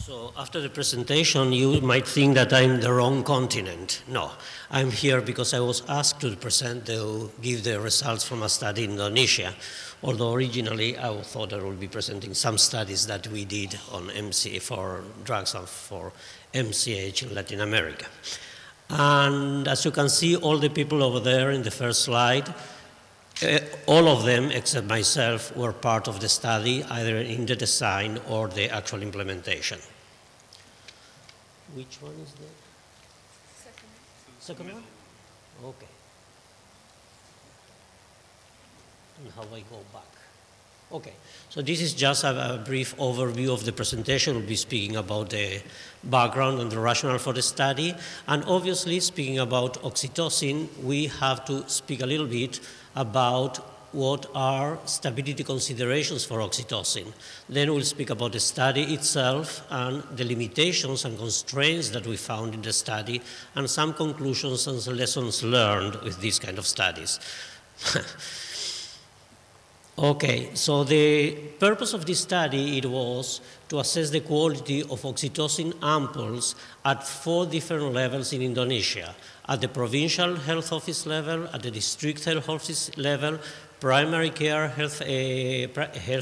So after the presentation, you might think that I'm in the wrong continent. No, I'm here because I was asked to give the results from a study in Indonesia, although originally I thought I would be presenting some studies that we did on for drugs and for MCH in Latin America. And as you can see, all the people over there in the first slide, all of them, except myself, were part of the study, either in the design or the actual implementation. Which one is the second? Second one? Okay. And how I go back? Okay, so this is just a brief overview of the presentation. We'll be speaking about the background and the rationale for the study. And obviously, speaking about oxytocin, we have to speak a little bit about what are stability considerations for oxytocin. Then we'll speak about the study itself and the limitations and constraints that we found in the study and some conclusions and lessons learned with these kind of studies. Okay, so the purpose of this study, it was to assess the quality of oxytocin ampoules at 4 different levels in Indonesia, at the provincial health office level, at the district health office level, primary care health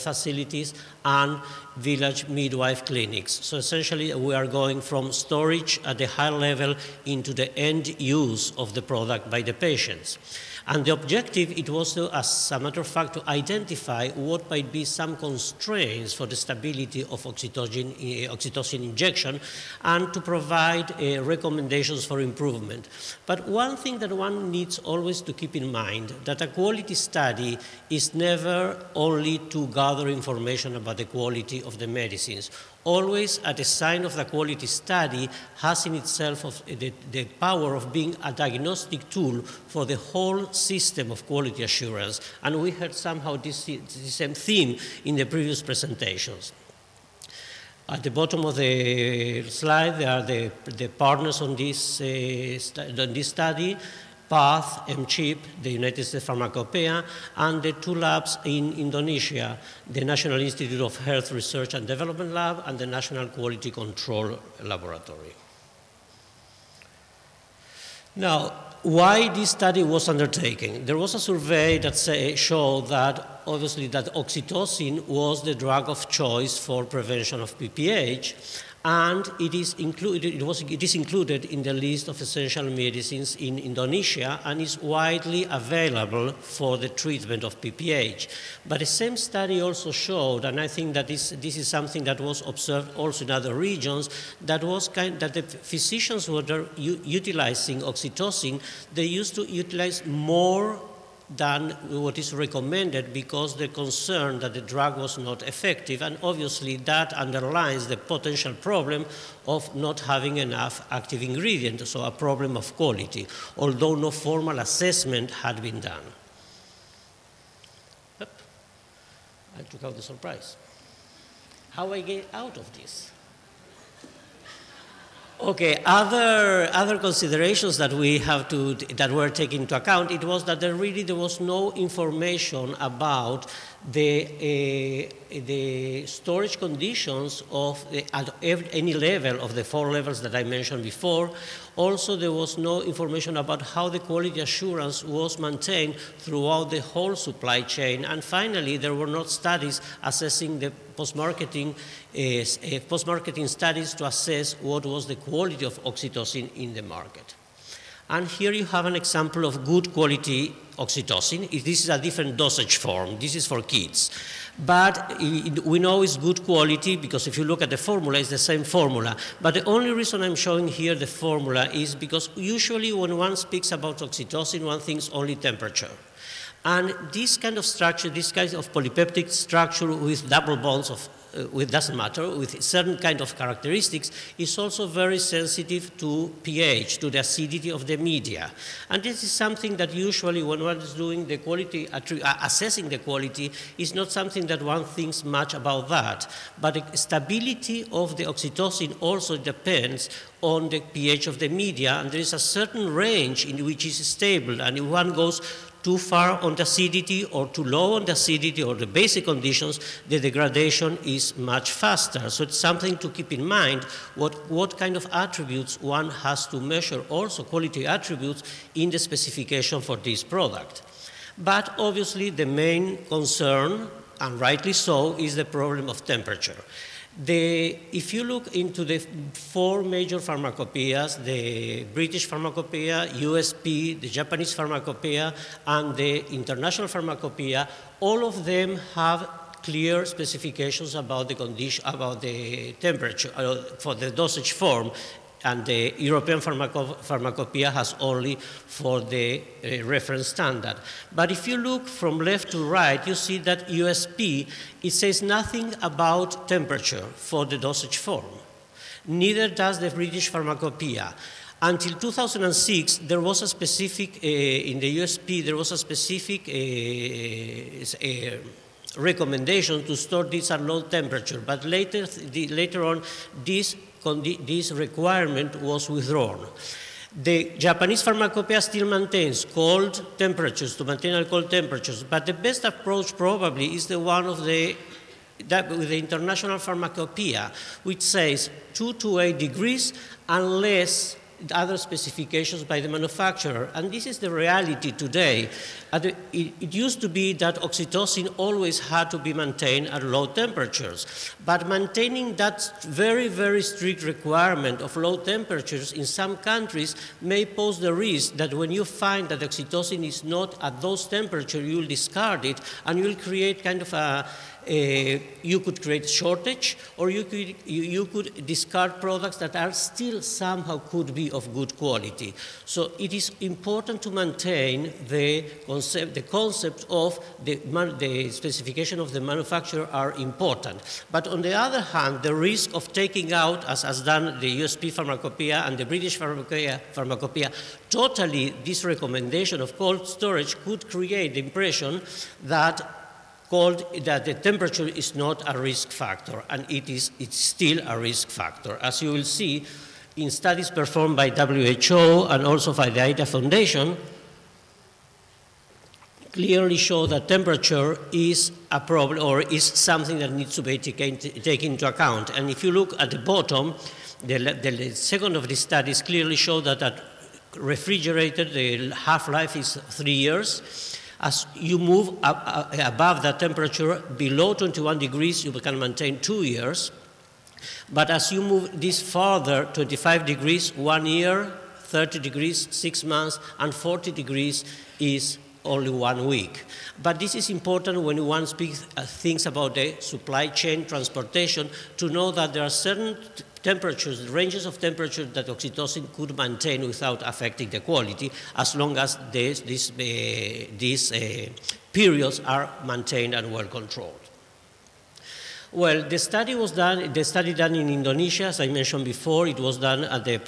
facilities, and village midwife clinics. So essentially, we are going from storage at the high level into the end use of the product by the patients. And the objective, it was to, as a matter of fact, to identify what might be some constraints for the stability of oxytocin injection and to provide recommendations for improvement. But one thing that one needs always to keep in mind, that a quality study is never only to gather information about the quality of the medicines. Always a design of the quality study has in itself the power of being a diagnostic tool for the whole system of quality assurance. And we heard somehow this same theme in the previous presentations. At the bottom of the slide, there are the partners on this study. PATH, MCHIP, the United States Pharmacopoeia, and the 2 labs in Indonesia, the National Institute of Health Research and Development Lab and the National Quality Control Laboratory. Now, why this study was undertaken? There was a survey that showed that obviously that oxytocin was the drug of choice for prevention of PPH, and it is included in the list of essential medicines in Indonesia and is widely available for the treatment of PPH. But the same study also showed, and I think that this is something that was observed also in other regions, that the physicians who were utilizing oxytocin, they used to utilize more than what is recommended because they're concerned that the drug was not effective, and obviously that underlines the potential problem of not having enough active ingredient, so a problem of quality, although no formal assessment had been done. Yep. I took out the surprise. How I get out of this? Okay, other considerations that that were taken into account, it was that there was no information about the storage conditions at any level of the 4 levels that I mentioned before. Also, there was no information about how the quality assurance was maintained throughout the whole supply chain. And finally, there were not studies assessing the post-marketing studies to assess what was the quality of oxytocin in the market. And here you have an example of good quality oxytocin. This is a different dosage form. This is for kids. But we know it's good quality because if you look at the formula, it's the same formula. But the only reason I'm showing here the formula is because usually when one speaks about oxytocin, one thinks only temperature. And this kind of structure, this kind of polypeptide structure with double bonds it doesn't matter, with certain kind of characteristics, is also very sensitive to pH, to the acidity of the media. And this is something that usually when one is doing the quality, assessing the quality, is not something that one thinks much about that. But the stability of the oxytocin also depends on the pH of the media, and there is a certain range in which it's stable, and if one goes too far on the acidity or too low on the acidity or the basic conditions, the degradation is much faster. So it's something to keep in mind what kind of attributes one has to measure, also quality attributes in the specification for this product. But obviously the main concern, and rightly so, is the problem of temperature. If you look into the 4 major pharmacopoeias, the British Pharmacopoeia, USP, the Japanese Pharmacopoeia, and the International Pharmacopoeia, all of them have clear specifications about the condition, about the temperature for the dosage form, and the European Pharmacopoeia has only for the reference standard. But if you look from left to right, you see that USP, it says nothing about temperature for the dosage form. Neither does the British Pharmacopoeia. Until 2006, there was a specific, in the USP, there was a specific recommendation to store this at low temperature, but later on, this requirement was withdrawn. The Japanese Pharmacopoeia still maintains cold temperatures, to maintain cold temperatures, but the best approach probably is the one of with the International Pharmacopoeia, which says 2 to 8 degrees unless other specifications by the manufacturer. And this is the reality today. It used to be that oxytocin always had to be maintained at low temperatures. But maintaining that very, very strict requirement of low temperatures in some countries may pose the risk that when you find that oxytocin is not at those temperatures, you will discard it and you will create kind of you could create shortage, or you could discard products that are still somehow could be of good quality. So it is important to maintain the concept of the specification of the manufacturer are important. But on the other hand, the risk of taking out, as has done the USP Pharmacopoeia and the British Pharmacopoeia, totally this recommendation of cold storage could create the impression that the temperature is not a risk factor, and it's still a risk factor. As you will see in studies performed by WHO and also by the IDA Foundation, clearly show that temperature is a problem or is something that needs to be taken into account. And if you look at the bottom, the second of the studies clearly show that refrigerated, the half-life is 3 years. As you move above that temperature, below 21 degrees, you can maintain 2 years. But as you move this further, 25 degrees, 1 year, 30 degrees, 6 months, and 40 degrees is only 1 week. But this is important when one speaks things about the supply chain transportation, to know that there are certain temperatures, ranges of temperature that oxytocin could maintain without affecting the quality, as long as these periods are maintained and well controlled. Well, the study done in Indonesia, as I mentioned before, it was done at the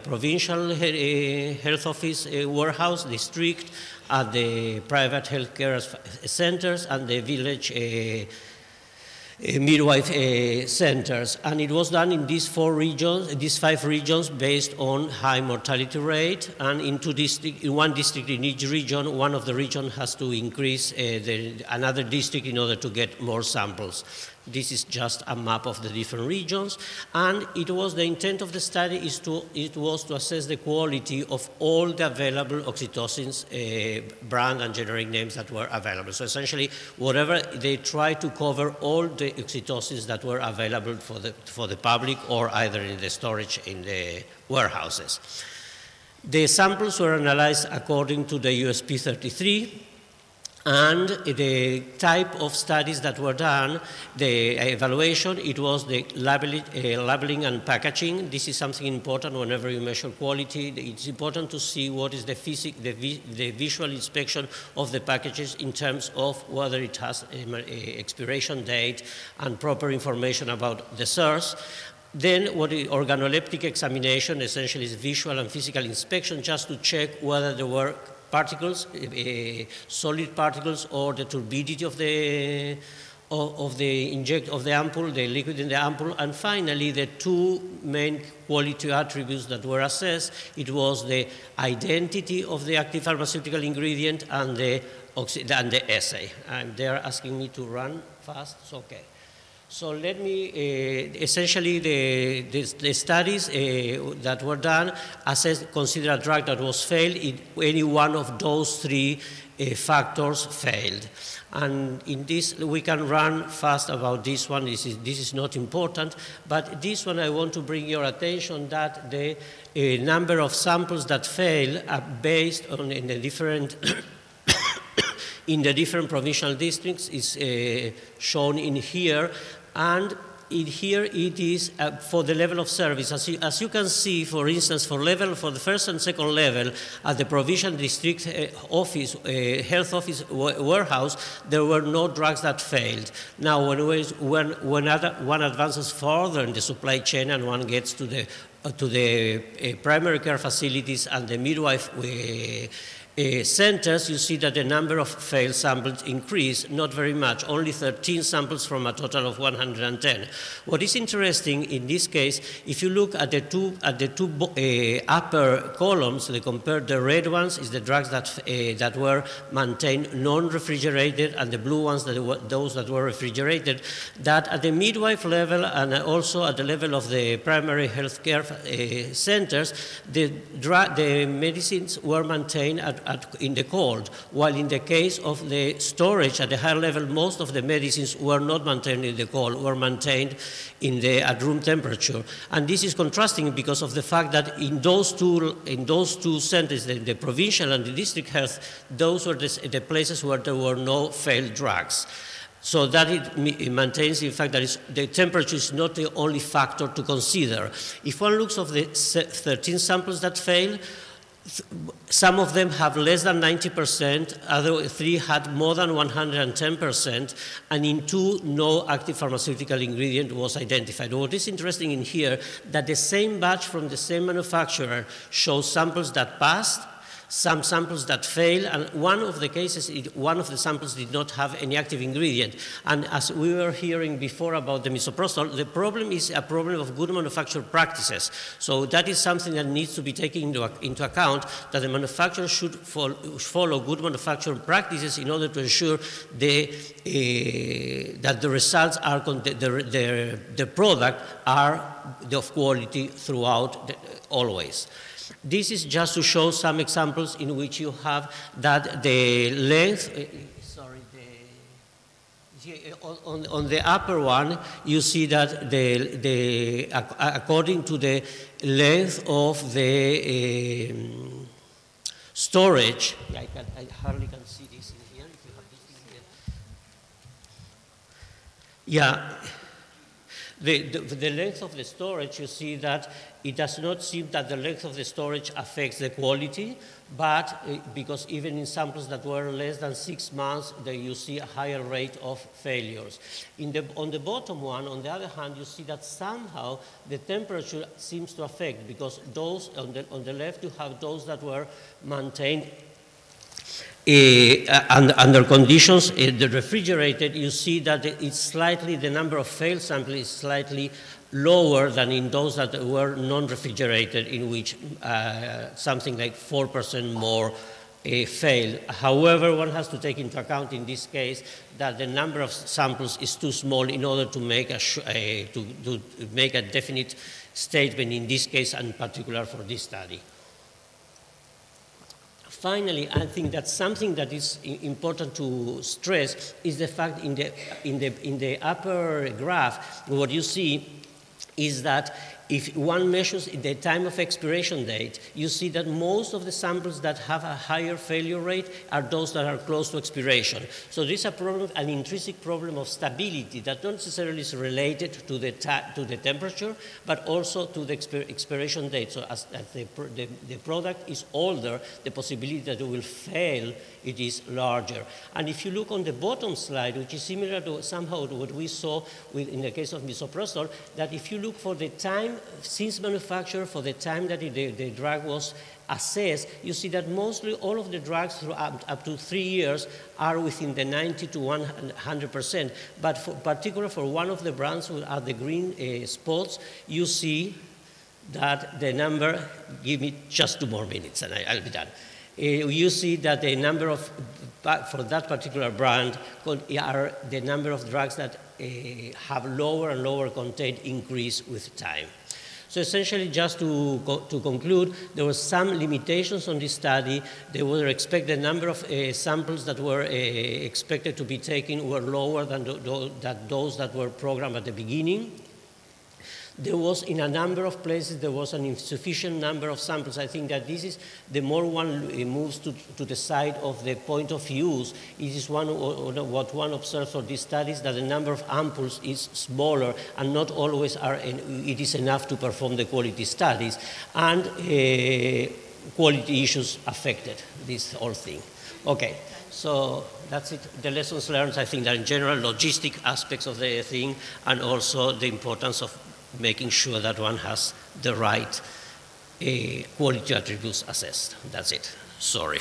provincial health office warehouse district, at the private healthcare centers, and the village midwife centers. And it was done in these 4 regions, these 5 regions, based on high mortality rate. And in one district in each region, one of the regions has to increase another district in order to get more samples. This is just a map of the different regions, and the intent of the study was to assess the quality of all the available oxytocins, brand and generic names that were available. So essentially, whatever they tried to cover all the oxytocins that were available for the public, or either in the storage in the warehouses. The samples were analyzed according to the USP 33. And the type of studies that were done, the evaluation, it was the labeling and packaging. This is something important whenever you measure quality. It's important to see what is the visual inspection of the packages in terms of whether it has an expiration date and proper information about the source. Then what is organoleptic examination, essentially is visual and physical inspection, just to check whether there were particles, solid particles, or the turbidity of of the ampoule, the liquid in the ampoule, and finally the two main quality attributes that were assessed. It was the identity of the active pharmaceutical ingredient and the assay. And they're asking me to run fast, it's okay. So let me, essentially the studies that were done consider a drug that was failed if any one of those three factors failed. And in this, we can run fast about this one. This is not important, but this one I want to bring your attention that the number of samples that fail are based on in the different in the different provincial districts is shown in here, and here it is for the level of service. As you can see, for instance, for the first and second level at the provincial district office, health office warehouse, there were no drugs that failed. Now, when one advances further in the supply chain and one gets to the primary care facilities and the midwife centers, you see that the number of failed samples increased, not very much, only 13 samples from a total of 110. What is interesting in this case, if you look at the two upper columns, they compare the red ones is the drugs that were maintained non-refrigerated, and the blue ones those that were refrigerated. That at the midwife level and also at the level of the primary health care centers, the medicines were maintained in the cold, while in the case of the storage at the higher level, most of the medicines were not maintained in the cold, were maintained at room temperature. And this is contrasting because of the fact that in those two centers, the provincial and the district health, those were the places where there were no failed drugs. So that it maintains the fact that the temperature is not the only factor to consider. If one looks at the 13 samples that failed, some of them have less than 90%, other three had more than 110%, and in two, no active pharmaceutical ingredient was identified. What is interesting in here, that the same batch from the same manufacturer shows samples that passed, some samples that fail, and one of the cases, one of the samples did not have any active ingredient. And as we were hearing before about the misoprostol, the problem is a problem of good manufacturing practices. So that is something that needs to be taken into account, that the manufacturer should follow good manufacturing practices in order to ensure that the results are, the product are of quality throughout, always. This is just to show some examples in which you have that the length, on the upper one, you see that according to the length of the storage, I hardly can see this in here. If you have this in here. Yeah. The length of the storage, you see that it does not seem that the length of the storage affects the quality, but because even in samples that were less than 6 months, you see a higher rate of failures. On the bottom one, on the other hand, you see that somehow the temperature seems to affect, because those on the left, you have those that were maintained under conditions, the refrigerated, you see that the number of failed samples is slightly lower than in those that were non-refrigerated, in which something like 4% more failed. However, one has to take into account in this case that the number of samples is too small in order to make a definite statement in this case, and in particular for this study. Finally, I think that something that is important to stress is the fact in the upper graph, what you see is that if one measures the time of expiration date, you see that most of the samples that have a higher failure rate are those that are close to expiration. So there is a problem, an intrinsic problem of stability that not necessarily is related to the temperature, but also to the expiration date. So as the product is older, the possibility that it will fail, it is larger. And if you look on the bottom slide, which is similar to somehow to what we saw in the case of misoprostol, that if you look for the time since manufacture, for the time that the drug was assessed, you see that mostly all of the drugs through up to 3 years are within the 90 to 100%. But particularly for one of the brands at the green spots, you see that the number, give me just 2 more minutes and I'll be done. You see that the number of, for that particular brand, are the number of drugs that have lower and lower content increase with time. So essentially, just to conclude, there were some limitations on this study. They were expected, the number of samples that were expected to be taken were lower than those that were programmed at the beginning. There was, in a number of places, there was an insufficient number of samples. I think that this is, the more one moves to the side of the point of use, it is what one observes for these studies, that the number of ampoules is smaller and not always it is enough to perform the quality studies. And quality issues affected this whole thing. Okay, so that's it. The lessons learned, I think that in general, logistic aspects of the thing, and also the importance of making sure that one has the right quality attributes assessed. That's it. Sorry.